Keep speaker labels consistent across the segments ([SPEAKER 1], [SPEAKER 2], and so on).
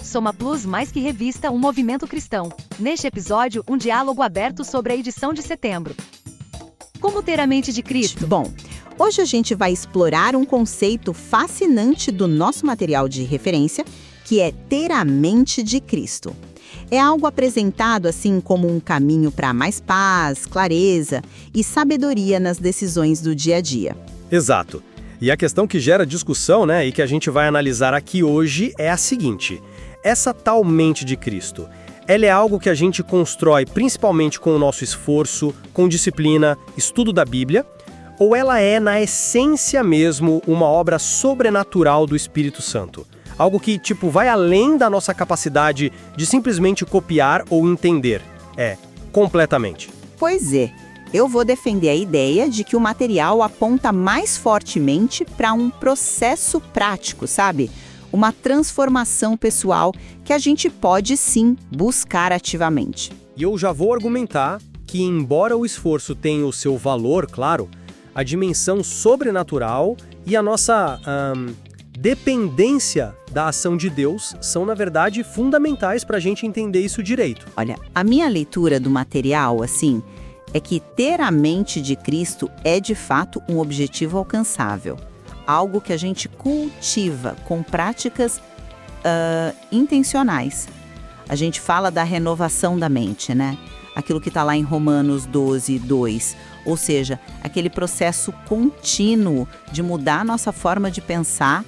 [SPEAKER 1] Soma Plus mais que revista, um movimento cristão. Neste episódio, um diálogo aberto sobre a edição de setembro. Como ter a mente de Cristo?
[SPEAKER 2] Bom, hoje a gente vai explorar um conceito fascinante do nosso material de referência, que é ter a mente de Cristo. É algo apresentado assim como um caminho para mais paz, clareza e sabedoria nas decisões do dia a dia.
[SPEAKER 3] Exato. E a questão que gera discussão, e que a gente vai analisar aqui hoje é a seguinte: essa tal mente de Cristo, ela é algo que a gente constrói principalmente com o nosso esforço, com disciplina, estudo da Bíblia, ou ela é, na essência mesmo, uma obra sobrenatural do Espírito Santo? Algo que, vai além da nossa capacidade de simplesmente copiar ou entender. Completamente.
[SPEAKER 2] Pois é. Eu vou defender a ideia de que o material aponta mais fortemente para um processo prático, sabe? Uma transformação pessoal que a gente pode, sim, buscar ativamente.
[SPEAKER 3] E eu já vou argumentar que, embora o esforço tenha o seu valor, claro, a dimensão sobrenatural e a nossa dependência da ação de Deus são, na verdade, fundamentais para a gente entender isso direito.
[SPEAKER 2] Olha, a minha leitura do material, é que ter a mente de Cristo é, de fato, um objetivo alcançável. Algo que a gente cultiva com práticas intencionais. A gente fala da renovação da mente, Aquilo que está lá em Romanos 12, 2. Ou seja, aquele processo contínuo de mudar a nossa forma de pensar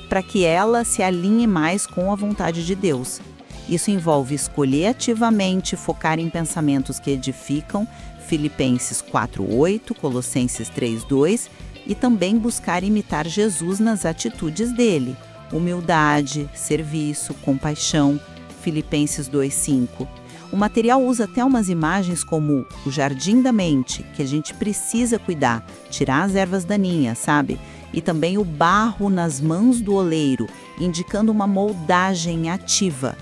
[SPEAKER 2] para que ela se alinhe mais com a vontade de Deus. Isso envolve escolher ativamente, focar em pensamentos que edificam, Filipenses 4:8, Colossenses 3:2, e também buscar imitar Jesus nas atitudes dele, humildade, serviço, compaixão, Filipenses 2:5. O material usa até umas imagens como o jardim da mente, que a gente precisa cuidar, tirar as ervas daninhas, sabe? E também o barro nas mãos do oleiro, indicando uma moldagem ativa.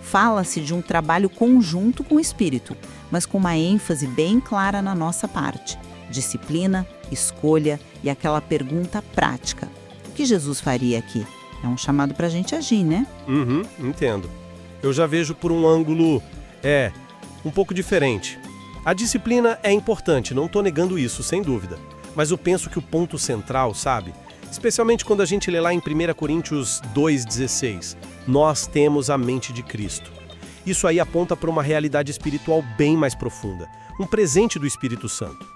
[SPEAKER 2] Fala-se de um trabalho conjunto com o Espírito, mas com uma ênfase bem clara na nossa parte. Disciplina, escolha e aquela pergunta prática. O que Jesus faria aqui? É um chamado para a gente agir, né?
[SPEAKER 3] Entendo. Eu já vejo por um ângulo, um pouco diferente. A disciplina é importante, não estou negando isso, sem dúvida. Mas eu penso que o ponto central, especialmente quando a gente lê lá em 1 Coríntios 2,16, nós temos a mente de Cristo. Isso aí aponta para uma realidade espiritual bem mais profunda, um presente do Espírito Santo.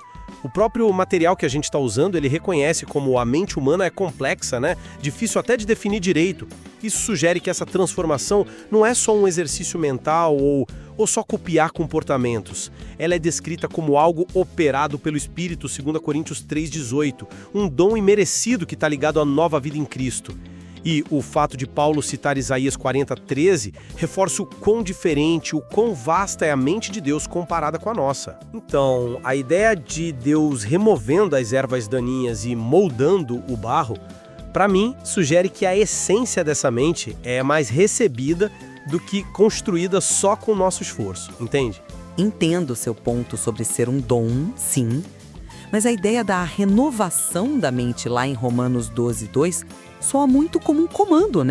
[SPEAKER 3] O próprio material que a gente está usando, ele reconhece como a mente humana é complexa, difícil até de definir direito. Isso sugere que essa transformação não é só um exercício mental ou só copiar comportamentos. Ela é descrita como algo operado pelo Espírito, 2 Coríntios 3,18, um dom imerecido que está ligado à nova vida em Cristo. E o fato de Paulo citar Isaías 40:13 reforça o quão diferente, o quão vasta é a mente de Deus comparada com a nossa. Então, a ideia de Deus removendo as ervas daninhas e moldando o barro, para mim, sugere que a essência dessa mente é mais recebida do que construída só com o nosso esforço, entende?
[SPEAKER 4] Entendo o seu ponto sobre ser um dom, sim, mas a ideia da renovação da mente lá em Romanos 12:2 soa muito como um comando,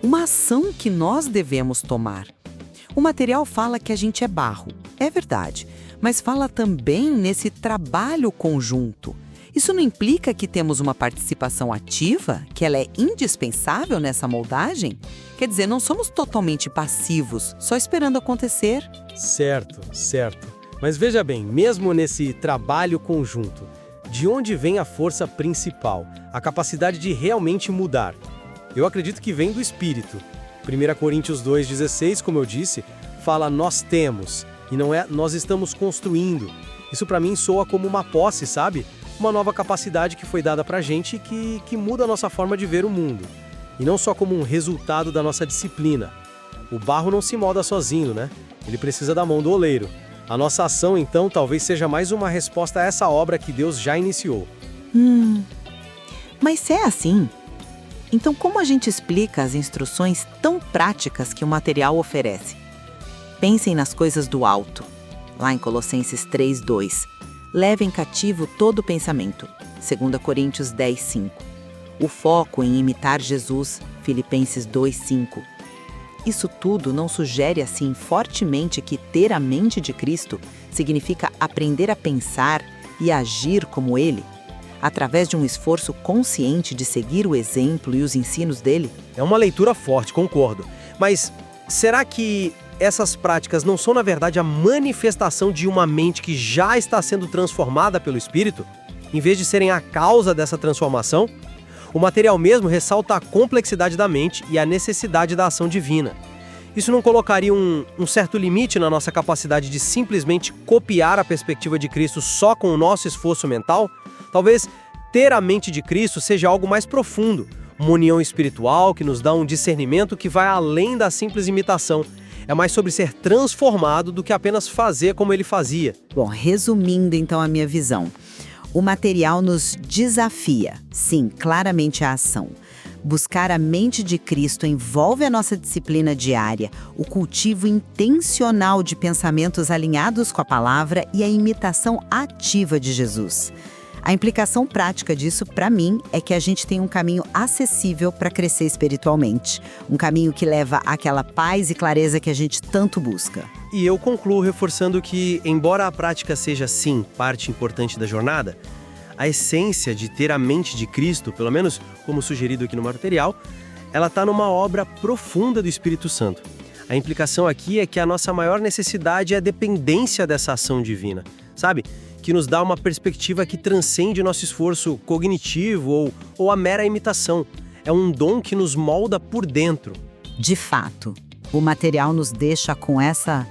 [SPEAKER 4] Uma ação que nós devemos tomar. O material fala que a gente é barro, é verdade, mas fala também nesse trabalho conjunto. Isso não implica que temos uma participação ativa, que ela é indispensável nessa moldagem? Quer dizer, não somos totalmente passivos, só esperando acontecer.
[SPEAKER 3] Certo. Mas veja bem, mesmo nesse trabalho conjunto, de onde vem a força principal, a capacidade de realmente mudar? Eu acredito que vem do Espírito. 1 Coríntios 2,16, como eu disse, fala nós temos, e não é nós estamos construindo. Isso para mim soa como uma posse, sabe? Uma nova capacidade que foi dada pra gente que muda a nossa forma de ver o mundo. E não só como um resultado da nossa disciplina. O barro não se molda sozinho, Ele precisa da mão do oleiro. A nossa ação, então, talvez seja mais uma resposta a essa obra que Deus já iniciou.
[SPEAKER 2] Mas se é assim, então como a gente explica as instruções tão práticas que o material oferece? Pensem nas coisas do alto. Lá em Colossenses 3:2. Levem cativo todo pensamento. 2 Coríntios 10:5. O foco em imitar Jesus. Filipenses 2:5. Isso tudo não sugere assim fortemente que ter a mente de Cristo significa aprender a pensar e agir como Ele, através de um esforço consciente de seguir o exemplo e os ensinos dele?
[SPEAKER 3] É uma leitura forte, concordo. Mas será que essas práticas não são, na verdade, a manifestação de uma mente que já está sendo transformada pelo Espírito, em vez de serem a causa dessa transformação? O material mesmo ressalta a complexidade da mente e a necessidade da ação divina. Isso não colocaria um certo limite na nossa capacidade de simplesmente copiar a perspectiva de Cristo só com o nosso esforço mental? Talvez ter a mente de Cristo seja algo mais profundo, uma união espiritual que nos dá um discernimento que vai além da simples imitação. É mais sobre ser transformado do que apenas fazer como ele fazia.
[SPEAKER 2] Bom, resumindo então a minha visão. O material nos desafia, sim, claramente a ação. Buscar a mente de Cristo envolve a nossa disciplina diária, o cultivo intencional de pensamentos alinhados com a palavra e a imitação ativa de Jesus. A implicação prática disso, para mim, é que a gente tem um caminho acessível para crescer espiritualmente. Um caminho que leva àquela paz e clareza que a gente tanto busca.
[SPEAKER 3] E eu concluo reforçando que, embora a prática seja, sim, parte importante da jornada, a essência de ter a mente de Cristo, pelo menos como sugerido aqui no material, ela está numa obra profunda do Espírito Santo. A implicação aqui é que a nossa maior necessidade é a dependência dessa ação divina, sabe? Que nos dá uma perspectiva que transcende o nosso esforço cognitivo ou a mera imitação. É um dom que nos molda por dentro.
[SPEAKER 2] De fato, o material nos deixa com essa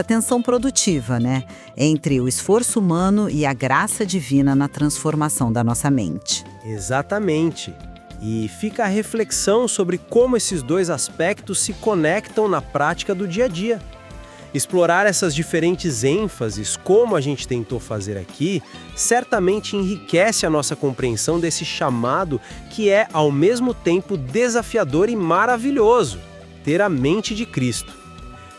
[SPEAKER 2] tensão produtiva, né? Entre o esforço humano e a graça divina na transformação da nossa mente.
[SPEAKER 3] Exatamente. E fica a reflexão sobre como esses dois aspectos se conectam na prática do dia a dia. Explorar essas diferentes ênfases, como a gente tentou fazer aqui, certamente enriquece a nossa compreensão desse chamado que é, ao mesmo tempo, desafiador e maravilhoso, ter a mente de Cristo.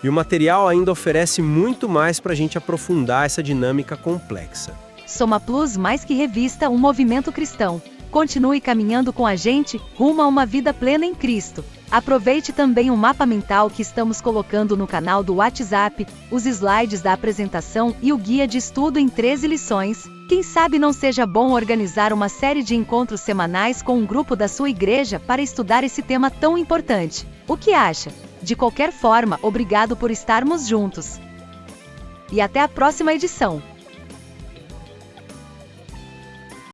[SPEAKER 3] E o material ainda oferece muito mais para a gente aprofundar essa dinâmica complexa.
[SPEAKER 1] Soma Plus mais que revista, um movimento cristão. Continue caminhando com a gente rumo a uma vida plena em Cristo. Aproveite também o mapa mental que estamos colocando no canal do WhatsApp, os slides da apresentação e o guia de estudo em 13 lições. Quem sabe não seja bom organizar uma série de encontros semanais com um grupo da sua igreja para estudar esse tema tão importante. O que acha? De qualquer forma, obrigado por estarmos juntos. E até a próxima edição.